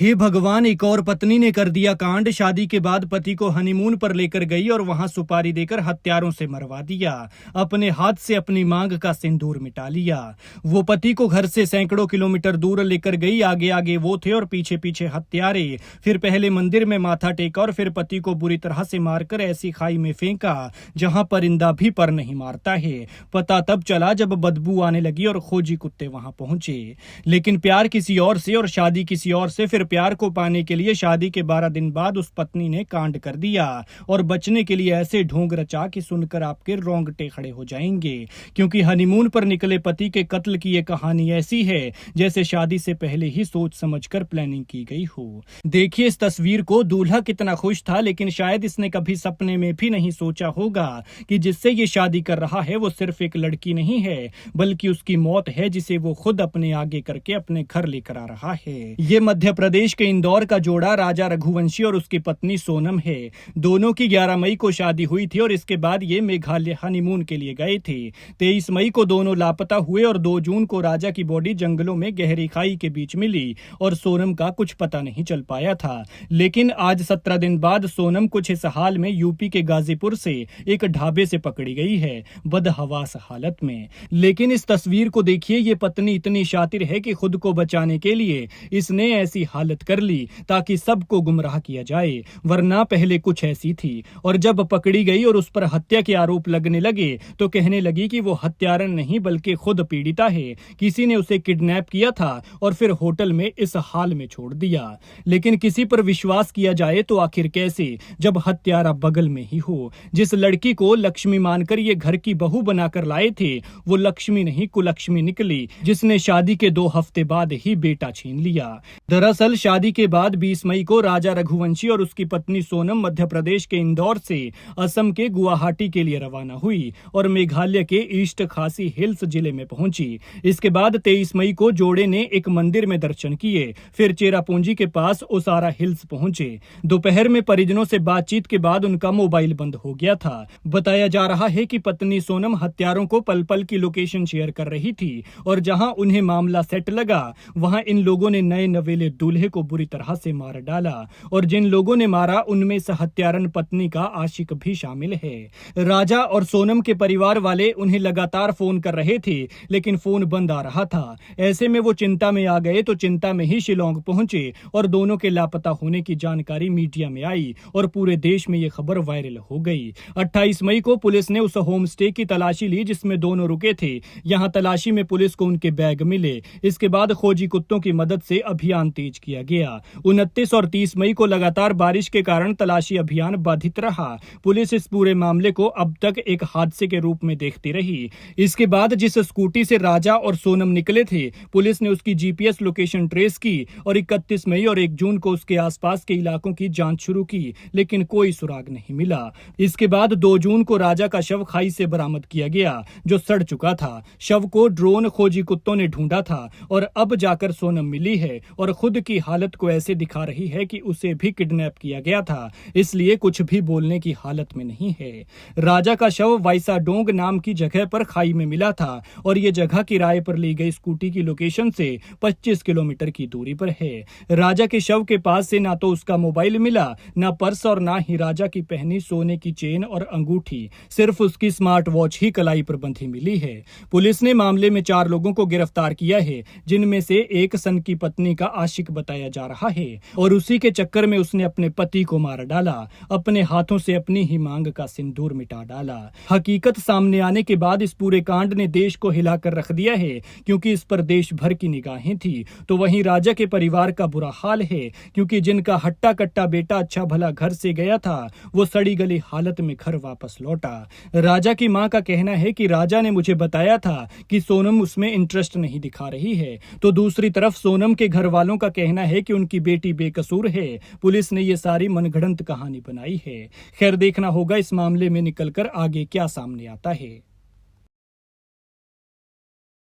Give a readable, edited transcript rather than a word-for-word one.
हे भगवान, एक और पत्नी ने कर दिया कांड। शादी के बाद पति को हनीमून पर लेकर गई और वहां सुपारी देकर हत्यारों से मरवा दिया। अपने हाथ से अपनी मांग का सिंदूर मिटा लिया। वो पति को घर से सैकड़ों किलोमीटर दूर लेकर गई। आगे आगे वो थे और पीछे पीछे हत्यारे। फिर पहले मंदिर में माथा टेका और फिर पति को बुरी तरह से मारकर ऐसी खाई में फेंका जहां परिंदा भी पर नहीं मारता है। पता तब चला जब बदबू आने लगी और खोजी कुत्ते वहां पहुंचे। लेकिन प्यार किसी और से और शादी किसी और से। फिर प्यार को पाने के लिए शादी के 12 दिन बाद उस पत्नी ने कांड कर दिया और बचने के लिए ऐसे ढोंग रचा कि सुनकर आपके रोंगटे खड़े हो जाएंगे। क्योंकि हनीमून पर निकले पति के कत्ल की ये कहानी ऐसी है जैसे शादी से पहले ही सोच समझकर प्लानिंग की गई हो। देखिए इस तस्वीर को। दूल्हा कितना खुश था, लेकिन शायद इसने कभी सपने में भी नहीं सोचा होगा कि जिससे ये शादी कर रहा है वो सिर्फ एक लड़की नहीं है, बल्कि उसकी मौत है जिसे वो खुद अपने आगे करके अपने घर लेकर आ रहा है। ये मध्य प्रदेश के इंदौर का जोड़ा राजा रघुवंशी और उसकी पत्नी सोनम है। दोनों की 11 मई को शादी हुई थी और इसके बाद ये मेघालय हनीमून के लिए गए थे। 23 मई को दोनों लापता हुए और 2 जून को राजा की बॉडी जंगलों में गहरी खाई के बीच मिली और सोनम का कुछ पता नहीं चल पाया था। लेकिन आज 17 दिन बाद सोनम कुछ इस हाल में यूपी के गाजीपुर से एक ढाबे से पकड़ी गई है, बदहवास हालत में। लेकिन इस तस्वीर को देखिए। ये पत्नी इतनी शातिर है कि खुद को बचाने के लिए इसने ऐसी हालत कर ली ताकि सबको गुमराह किया जाए, वरना पहले कुछ ऐसी थी। और जब पकड़ी गई और उस पर हत्या के आरोप लगने लगे तो कहने लगी कि वो हत्यारन नहीं बल्कि खुद पीड़िता है। किसी ने उसे किडनैप किया था और फिर होटल में इस हाल में छोड़ दिया। लेकिन किसी पर विश्वास किया जाए तो आखिर कैसे, जब हत्यारा बगल में ही हो। जिस लड़की को लक्ष्मी मानकर ये घर की बहू बनाकर लाए थे वो लक्ष्मी नहीं कुलक्ष्मी निकली, जिसने शादी के 2 हफ्ते बाद ही बेटा छीन लिया। दरअसल शादी के बाद 20 मई को राजा रघुवंशी और उसकी पत्नी सोनम मध्य प्रदेश के इंदौर से असम के गुवाहाटी के लिए रवाना हुई और मेघालय के ईस्ट खासी हिल्स जिले में पहुंची। इसके बाद 23 मई को जोड़े ने एक मंदिर में दर्शन किए, फिर चेरापूंजी के पास ओसारा हिल्स पहुंचे। दोपहर में परिजनों से बातचीत के बाद उनका मोबाइल बंद हो गया था। बताया जा रहा है कि पत्नी सोनम हत्यारों को पल पल की लोकेशन शेयर कर रही थी और जहां उन्हें मामला सेट लगा वहां इन लोगों ने नए नवेले दूल्हे को बुरी तरह से मार डाला और जिन लोगों ने मारा उनमें से हत्यारन पत्नी का आशिक भी शामिल है। राजा और सोनम के परिवार वाले उन्हें लगातार फोन कर रहे थे, लेकिन फोन बंद आ रहा था। ऐसे में वो चिंता में आ गए तो चिंता में ही शिलोंग पहुंचे और दोनों के लापता होने की जानकारी मीडिया में आई और पूरे देश में ये खबर वायरल हो गई। 28 मई को पुलिस ने उस होम स्टे की तलाशी ली जिसमें दोनों रुके थे। यहाँ तलाशी में पुलिस को उनके बैग मिले। इसके बाद खोजी कुत्तों की मदद से अभियान तेज किया गया। 29 और 30 मई को लगातार बारिश के कारण तलाशी अभियान बाधित रहा। पुलिस इस पूरे मामले को अब तक एक हादसे के रूप में देखती रही। इसके बाद जिस स्कूटी से राजा और सोनम निकले थे पुलिस ने उसकी जीपीएस लोकेशन ट्रेस की और 31 मई और 1 जून को उसके आसपास के इलाकों की जांच शुरू की, लेकिन कोई सुराग नहीं मिला। इसके बाद 2 जून को राजा का शव खाई से बरामद किया गया जो सड़ चुका था। शव को ड्रोन खोजी कुत्तों ने ढूंढा था और अब जाकर सोनम मिली है और खुद की हालत को ऐसे दिखा रही है कि उसे भी किडनैप किया गया था, इसलिए कुछ भी बोलने की हालत में नहीं है। राजा का शव वाइसाडोंग नाम की जगह पर खाई में मिला था और ये जगह किराए पर ली गई स्कूटी की लोकेशन से 25 किलोमीटर की दूरी पर है। राजा के शव के पास से ना तो उसका मोबाइल मिला, ना पर्स और ना ही राजा की पहनी सोने की चेन और अंगूठी। सिर्फ उसकी स्मार्ट वॉच ही कलाई पर बंधी मिली है। पुलिस ने मामले में 4 लोगों को गिरफ्तार किया है, जिनमें से एक सन की पत्नी का आशिक बताया जा रहा है और उसी के चक्कर में उसने अपने पति को मार डाला। अपने हाथों से अपनी ही मांग का सिंदूर मिटा डाला। हकीकत सामने आने के बाद इस पूरे कांड ने देश को हिलाकर रख दिया है, क्योंकि इस पर देश भर की निगाहें थी। तो वहीं राजा के परिवार का बुरा हाल है, क्योंकि जिनका हट्टा कट्टा बेटा अच्छा भला घर से गया था वो सड़ी गली हालत में घर वापस लौटा। राजा की मां का कहना है कि राजा ने मुझे बताया था कि सोनम उसमें इंटरेस्ट नहीं दिखा रही है, तो दूसरी तरफ सोनम के घर वालों का कहना है कि उनकी बेटी बेकसूर है। पुलिस ने ये सारी मनगढ़ंत कहानी बनाई है। खैर देखना होगा इस मामले में निकलकर आगे क्या सामने आता है।